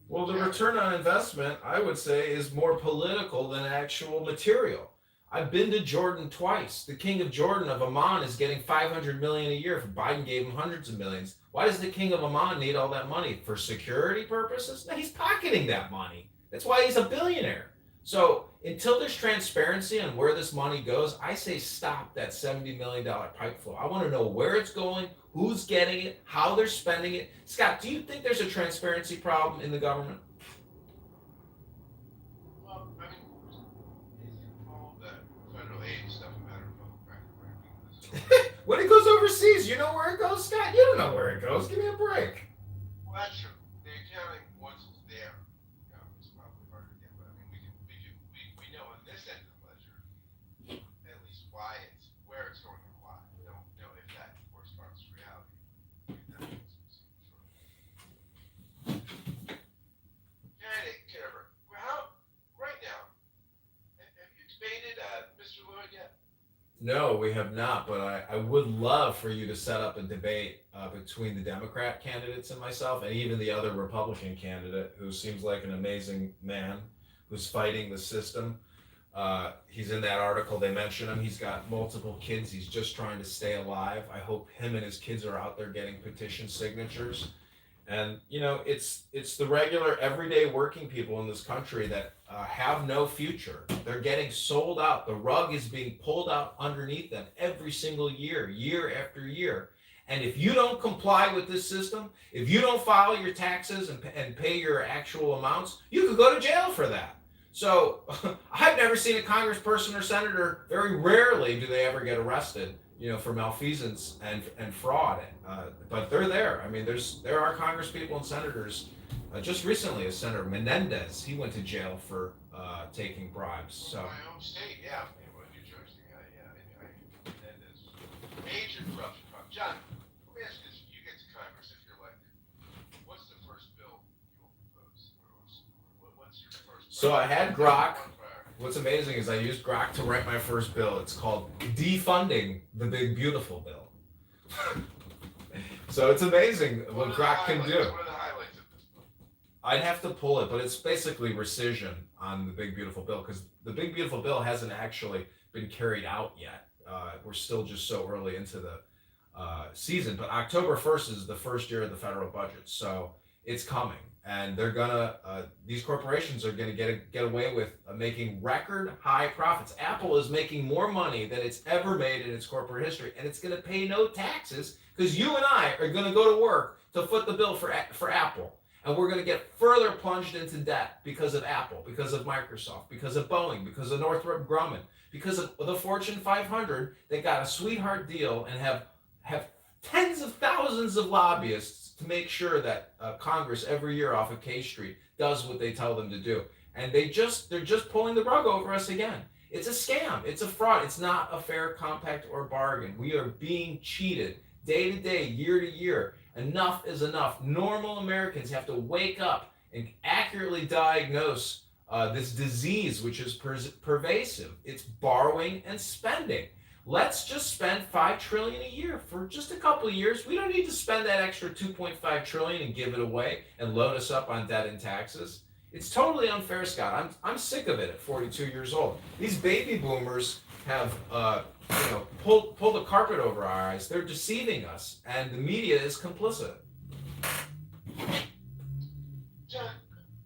A: Well, the return on investment, I would say, is more political than actual material. I've been to Jordan twice. The king of Jordan of Amman is getting $500 million a year. Biden gave him hundreds of millions. Why does the king of Amman need all that money? For security purposes? No, he's pocketing that money. That's why he's a billionaire. So until there's transparency on where this money goes, I say stop that $70 million pipe flow. I want to know where it's going, who's getting it, how they're spending it. Scott, do you think there's a transparency problem in the government?
B: Well, is involved that federal aid stuff a matter of public record?
A: When it goes overseas, you know where it goes, Scott? You don't know where it goes. Give me a break.
B: Well, that's true. The accounting, once it's there, it's probably harder to get. But we know on this end of the ledger at least where it's going and why. We don't know if that corresponds to reality. Kitover, right now, have you debated Mr. Lloyd yet?
A: No, we have not, but I would love for you to set up a debate between the Democrat candidates and myself, and even the other Republican candidate, who seems like an amazing man who's fighting the system. He's in that article. They mention him. He's got multiple kids. He's just trying to stay alive. I hope him and his kids are out there getting petition signatures. And it's the regular everyday working people in this country that have no future. They're getting sold out. The rug is being pulled out underneath them every single year, year after year. And if you don't comply with this system, if you don't file your taxes and pay your actual amounts, you could go to jail for that. So I've never seen a congressperson or senator. Very rarely do they ever get arrested, for malfeasance and fraud. But they're there. I mean, there are congresspeople and senators. Just recently, Senator Menendez, he went to jail for taking bribes. So
B: My home state, yeah, New Jersey, Menendez. Major corruption problem. John, let me ask you this: you get to Congress if you're elected. What's the first bill you will propose? What's your first?
A: So I had Grok.
B: One priority.
A: What's amazing is I used Grok to write my first bill. It's called Defunding the Big Beautiful Bill. So it's amazing what Grok can do.
B: What are the highlights of this bill?
A: I'd have to pull it, but it's basically rescission on the Big Beautiful Bill, because the Big Beautiful Bill hasn't actually been carried out yet. We're still just so early into the season, but October 1st is the first year of the federal budget, so it's coming, and they're gonna these corporations are gonna get away with making record high profits. Apple is making more money than it's ever made in its corporate history, and it's gonna pay no taxes, because you and I are gonna go to work to foot the bill for Apple. And we're going to get further plunged into debt because of Apple, because of Microsoft, because of Boeing, because of Northrop Grumman, because of the Fortune 500. They got a sweetheart deal and have tens of thousands of lobbyists to make sure that Congress every year off of K Street does what they tell them to do. And they're just pulling the rug over us again. It's a scam. It's a fraud. It's not a fair compact or bargain. We are being cheated day to day, year to year. Enough is enough. Normal Americans have to wake up and accurately diagnose this disease, which is pervasive. It's borrowing and spending. Let's just spend $5 trillion a year for just a couple of years. We don't need to spend that extra $2.5 trillion and give it away and load us up on debt and taxes. It's totally unfair, Scott. I'm sick of it at 42 years old. These baby boomers have pull the carpet over our eyes. They're deceiving us, and the media is complicit.
B: John,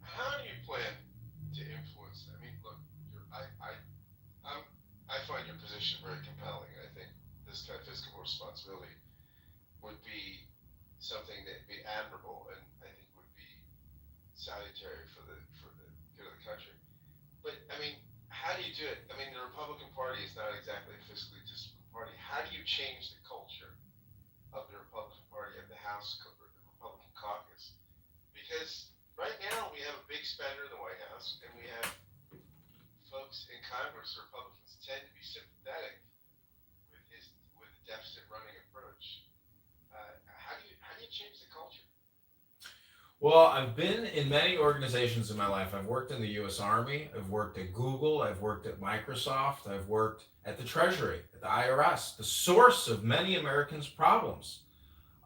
B: how do you plan to influence? I mean, look, I find your position very compelling. I think this kind of fiscal responsibility would be something that would be admirable, and I think would be salutary for the good of the country. But I mean, how do you do it? I mean, the Republican Party is not exactly a fiscally disciplined party. How do you change the culture of the Republican Party, of the House, the Republican caucus? Because right now we have a big spender in the White House, and we have folks in Congress, Republicans, tend to be sympathetic with the deficit running approach. How do you change the culture?
A: Well, I've been in many organizations in my life. I've worked in the U.S. Army. I've worked at Google. I've worked at Microsoft. I've worked at the Treasury, at the IRS, the source of many Americans' problems.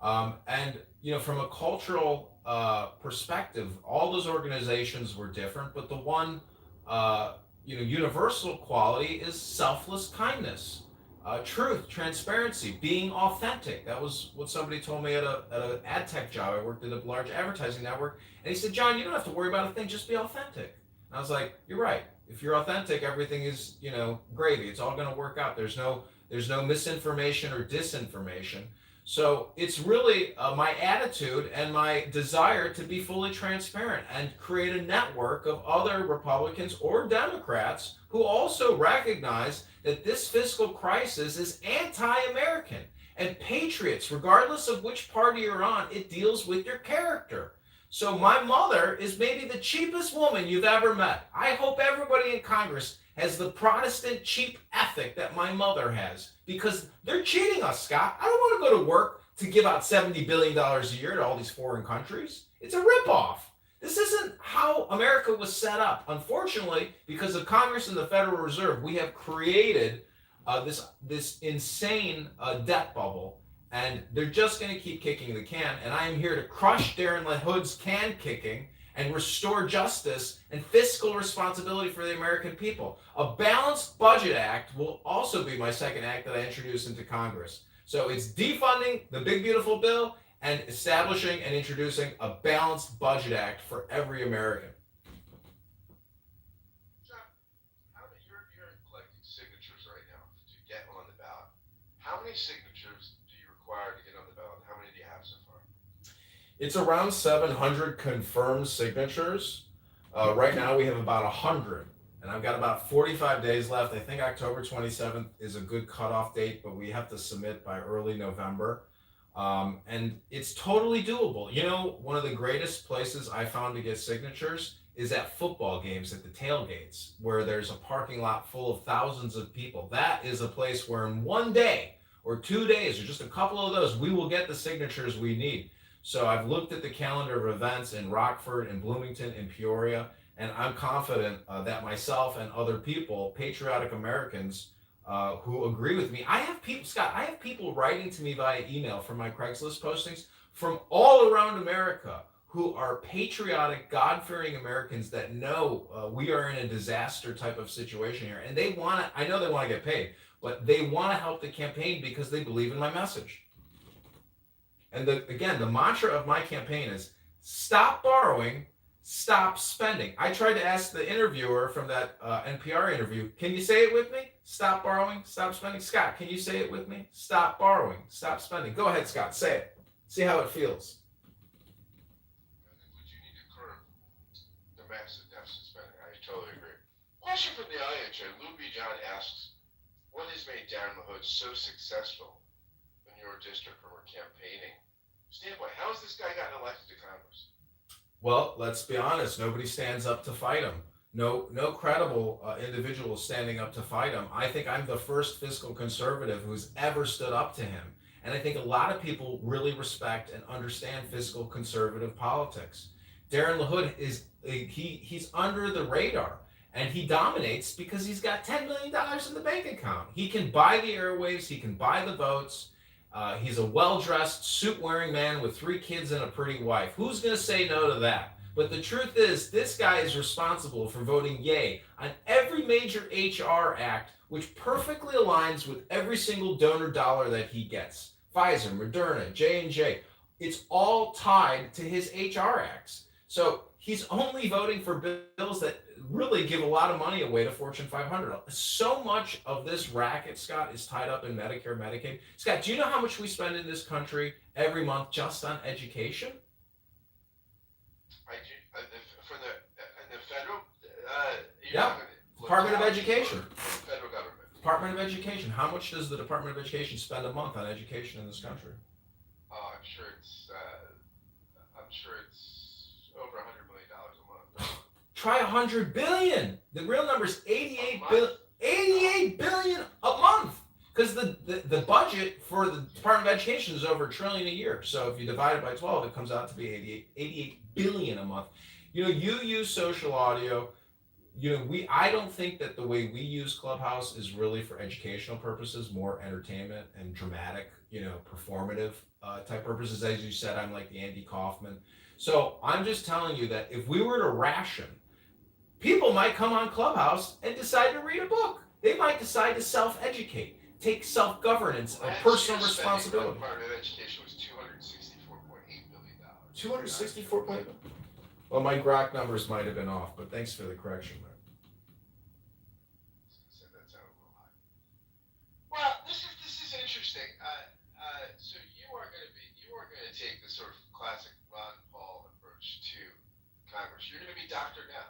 A: And from a cultural perspective, all those organizations were different, but the one universal quality is selfless kindness. Truth, transparency, being authentic. That was what somebody told me at an ad tech job. I worked at a large advertising network, and he said, "John, you don't have to worry about a thing. Just be authentic." And I was like, "You're right. If you're authentic, everything is gravy. It's all going to work out. There's no misinformation or disinformation." So it's really my attitude and my desire to be fully transparent and create a network of other Republicans or Democrats who also recognize that this fiscal crisis is anti-American. And patriots, regardless of which party you're on, it deals with your character. So my mother is maybe the cheapest woman you've ever met. I hope everybody in Congress has the Protestant cheap ethic that my mother has, because they're cheating us, Scott. I don't want to go to work to give out $70 billion a year to all these foreign countries. It's a ripoff. This isn't how America was set up. Unfortunately, because of Congress and the Federal Reserve, we have created this insane debt bubble, and they're just going to keep kicking the can. And I am here to crush Darren LaHood's can kicking and restore justice and fiscal responsibility for the American people. A balanced budget act will also be my second act that I introduce into Congress. So it's defunding the big beautiful bill and establishing and introducing a balanced budget act for every American.
B: John, you're collecting signatures right now to get on the ballot. How many signatures do you require to get on the ballot? How many do you have so far?
A: It's around 700 confirmed signatures. Right now we have about 100, and I've got about 45 days left. I think October 27th is a good cutoff date, but we have to submit by early November. And it's totally doable. You know, one of the greatest places I found to get signatures is at football games at the tailgates, where there's a parking lot full of thousands of people. That is a place where in one day or 2 days or just a couple of those, we will get the signatures we need. So I've looked at the calendar of events in Rockford and Bloomington and Peoria, and I'm confident that myself and other people, patriotic Americans, who agree with me. I have people, Scott, I have people writing to me via email from my Craigslist postings from all around America who are patriotic, God-fearing Americans that know we are in a disaster type of situation here. And they want to, I know they want to get paid, but they want to help the campaign because they believe in my message. And again, the mantra of my campaign is stop borrowing, stop spending. I tried to ask the interviewer from that NPR interview, can you say it with me? Stop borrowing, stop spending. Scott, can you say it with me? Stop borrowing, stop spending. Go ahead, Scott, say it. See how it feels.
B: I think what you need to curb the massive deficit spending. I totally agree. Question from the audience here. Lou B. John asks, what has made Darren LaHood so successful in your district when we're campaigning standpoint? How has this guy gotten elected to Congress?
A: Well, let's be honest. Nobody stands up to fight him. No credible individual standing up to fight him. I think I'm the first fiscal conservative who's ever stood up to him. And I think a lot of people really respect and understand fiscal conservative politics. Darren LaHood he's under the radar, and he dominates because he's got $10 million in the bank account. He can buy the airwaves, he can buy the votes. He's a well-dressed, suit-wearing man with 3 kids and a pretty wife. Who's going to say no to that? But the truth is, this guy is responsible for voting yay on every major HR act, which perfectly aligns with every single donor dollar that he gets. Pfizer, Moderna, J&J, it's all tied to his HR acts. So he's only voting for bills that really give a lot of money away to Fortune 500. So much of this racket, Scott, is tied up in Medicare, Medicaid. Scott, do you know how much we spend in this country every month just on education?
B: I do, for the federal,
A: Yeah, Department of Education.
B: Federal government.
A: Department of Education. How much does the Department of Education spend a month on education in this country?
B: I'm sure it's over $100 million a month.
A: Try 100 billion. The real number is 88 billion. 88 billion a month. Because the budget for the Department of Education is over $1 trillion a year. So if you divide it by 12, it comes out to be 88 billion a month. You know, you use social audio. You know, I don't think that the way we use Clubhouse is really for educational purposes, more entertainment and dramatic, performative type purposes. As you said, I'm like the Andy Kaufman. So I'm just telling you that if we were to ration, people might come on Clubhouse and decide to read a book. They might decide to self-educate, take self-governance, and personal responsibility.
B: The Department of Education was $264.8 billion.
A: 264 point. Well, my Grok numbers might have been off, but thanks for the correction, man.
B: That sounded a little high. Well, this is interesting. So you are going to take the sort of classic Ron Paul approach to Congress. You're going to be Dr. Now.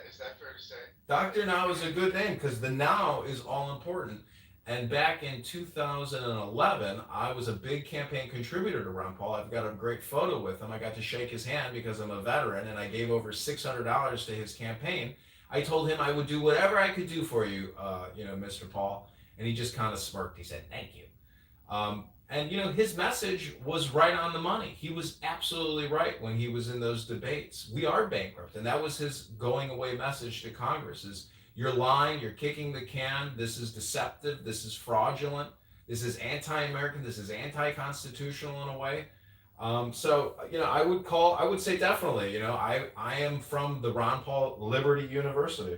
B: Is that fair to say?
A: Dr. Now is a good name because the now is all important. And back in 2011, I was a big campaign contributor to Ron Paul. I've got a great photo with him. I got to shake his hand because I'm a veteran, and I gave over $600 to his campaign. I told him I would do whatever I could do for you, Mr. Paul. And he just kind of smirked. He said, thank you. And his message was right on the money. He was absolutely right when he was in those debates. We are bankrupt. And that was his going away message to Congress is, You're lying, you're kicking the can. This is deceptive, this is fraudulent, this is anti-American, this is anti-constitutional in a way. So, I would say definitely, I am from the Ron Paul Liberty University.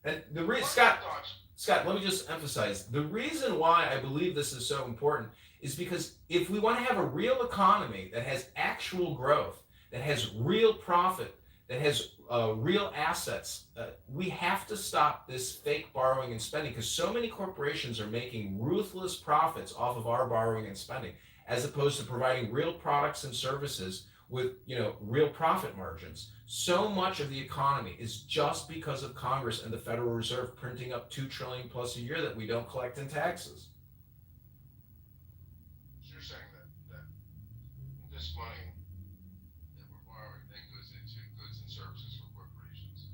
A: And Scott, let me just emphasize the reason why I believe this is so important is because if we want to have a real economy that has actual growth, that has real profit, that has real assets, we have to stop this fake borrowing and spending because so many corporations are making ruthless profits off of our borrowing and spending as opposed to providing real products and services with real profit margins. So much of the economy is just because of Congress and the Federal Reserve printing up $2 trillion plus a year that we don't collect in taxes.
B: So you're saying that this money that we're borrowing then goes into goods and services for corporations,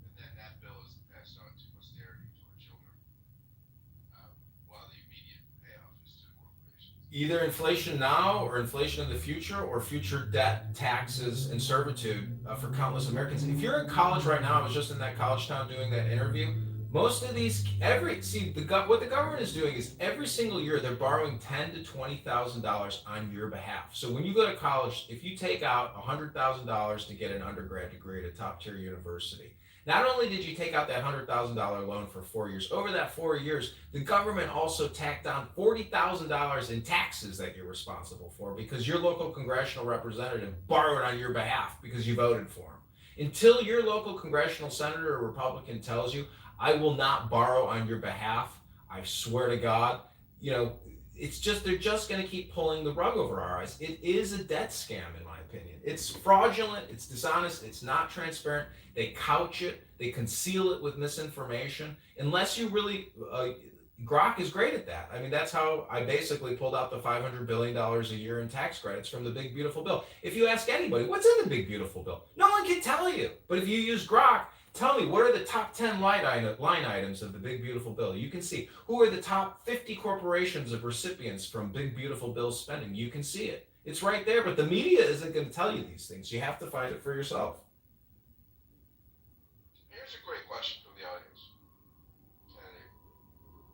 B: and then that bill is passed on to posterity, to our children, while the immediate payoff is to corporations.
A: Either inflation now or inflation in the future or future debt, taxes, and servitude for countless Americans. If you're in college right now, I was just in that college town doing that interview. Most of these, what the government is doing is every single year they're borrowing $10,000 to $20,000 on your behalf. So when you go to college, if you take out $100,000 to get an undergrad degree at a top tier university, not only did you take out that $100,000 loan for 4 years, over that 4 years, the government also tacked on $40,000 in taxes that you're responsible for because your local congressional representative borrowed on your behalf because you voted for him. Until your local congressional senator or Republican tells you, I will not borrow on your behalf, I swear to God, they're just going to keep pulling the rug over our eyes. It is a debt scam, in my opinion. It's fraudulent, it's dishonest, it's not transparent. They couch it, they conceal it with misinformation. Unless you really, Grok is great at that. I mean, that's how I basically pulled out the $500 billion a year in tax credits from the Big Beautiful Bill. If you ask anybody, what's in the Big Beautiful Bill? No one can tell you. But if you use Grok, tell me, what are the top 10 line items of the Big Beautiful Bill? You can see who are the top 50 corporations of recipients from Big Beautiful Bill spending. You can see it. It's right there, but the media isn't going to tell you these things. You have to find it for yourself.
B: Here's a great question from the audience.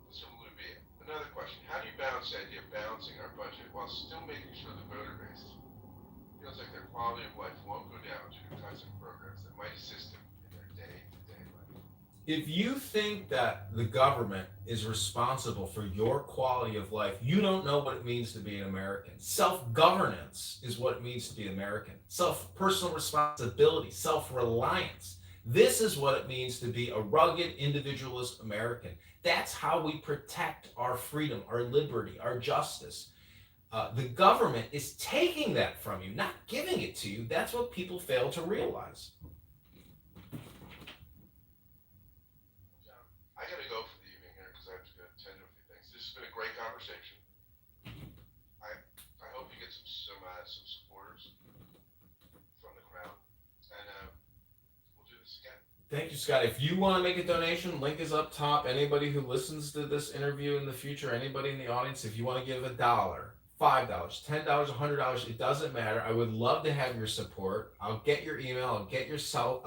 B: This one would be another question. How do you balance the idea of balancing our budget while still making sure the voter base feels like their quality of life won't go down due to kinds of programs that might assist them in their day-to-day life?
A: If you think that the government is responsible for your quality of life, you don't know what it means to be an American. Self-governance is what it means to be American. Personal responsibility, self-reliance. This is what it means to be a rugged, individualist American. That's how we protect our freedom, our liberty, our justice. The government is taking that from you, not giving it to you. That's what people fail to realize.
B: I gotta go for the evening here because I have to go attend to a few things. This has been a great conversation. I hope you get some supporters from the crowd, and we'll do this again.
A: Thank you, Scott. If you want to make a donation, link is up top. Anybody who listens to this interview in the future, anybody in the audience, if you want to give $1, $5, $10, $100, it doesn't matter. I would love to have your support. I'll get your email, I'll get your cell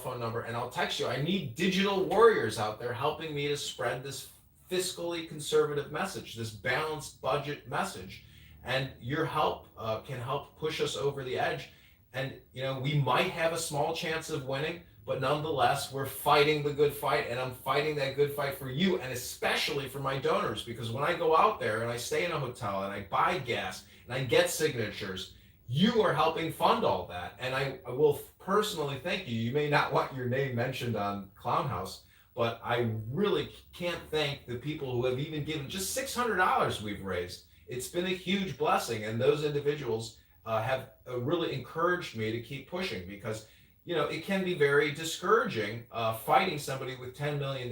A: phone number, and I'll text you. I need digital warriors out there helping me to spread this fiscally conservative message, this balanced budget message. And your help can help push us over the edge. And, we might have a small chance of winning, but nonetheless, we're fighting the good fight, and I'm fighting that good fight for you, and especially for my donors, because when I go out there and I stay in a hotel and I buy gas and I get signatures, you are helping fund all that. And I will personally thank you. You may not want your name mentioned on Clown House, but I really can't thank the people who have even given just $600 we've raised. It's been a huge blessing, and those individuals have really encouraged me to keep pushing because it can be very discouraging fighting somebody with $10 million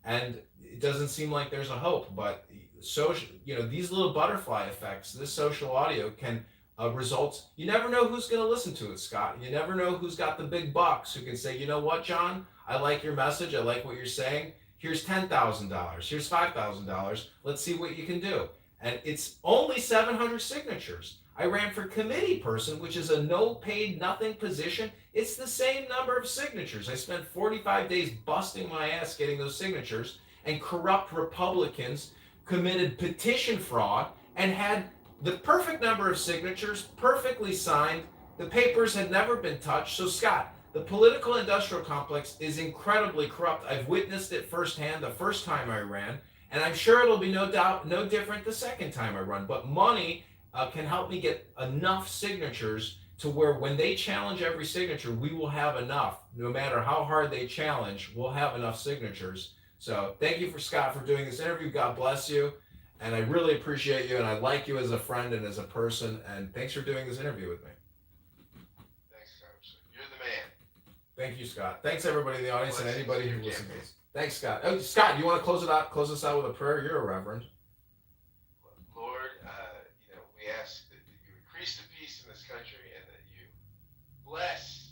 A: and it doesn't seem like there's a hope. But these little butterfly effects, this social audio can result. You never know who's going to listen to it, Scott. You never know who's got the big bucks who can say, you know what, John, I like your message. I like what you're saying. Here's $10,000. Here's $5,000. Let's see what you can do. And it's only 700 signatures. I ran for committee person, which is a no paid nothing position. It's the same number of signatures. I spent 45 days busting my ass getting those signatures, and corrupt Republicans committed petition fraud and had the perfect number of signatures, perfectly signed. The papers had never been touched. So, Scott, the political industrial complex is incredibly corrupt. I've witnessed it firsthand the first time I ran, and I'm sure it'll be no doubt no different the second time I run. But money can help me get enough signatures to where when they challenge every signature, we will have enough. No matter how hard they challenge, we'll have enough signatures. So thank you for Scott for doing this interview. God bless you. And I really appreciate you, and I like you as a friend and as a person. And thanks for doing this interview with me.
B: Thanks, Congressman. You're the man.
A: Thank you, Scott. Thanks everybody in the audience and anybody who listens to this. Thanks, Scott. Oh, Scott, you want to close us out with a prayer? You're a reverend.
B: Lord, we ask that you increase the peace in this country and that you bless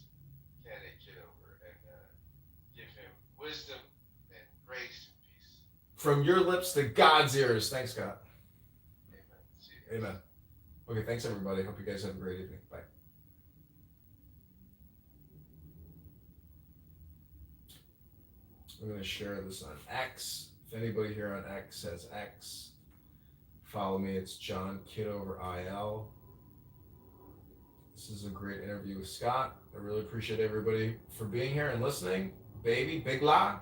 B: candidate Kitover and give him wisdom and grace and peace.
A: From your lips to God's ears. Thanks, Scott.
B: Amen. See you.
A: Amen. Okay, thanks everybody. Hope you guys have a great evening. Bye. I'm going to share this on X. If anybody here on X has X, follow me. It's John Kitover IL. This is a great interview with Scott. I really appreciate everybody for being here and listening. Baby, big la.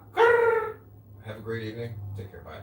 A: Have a great evening. Take care. Bye.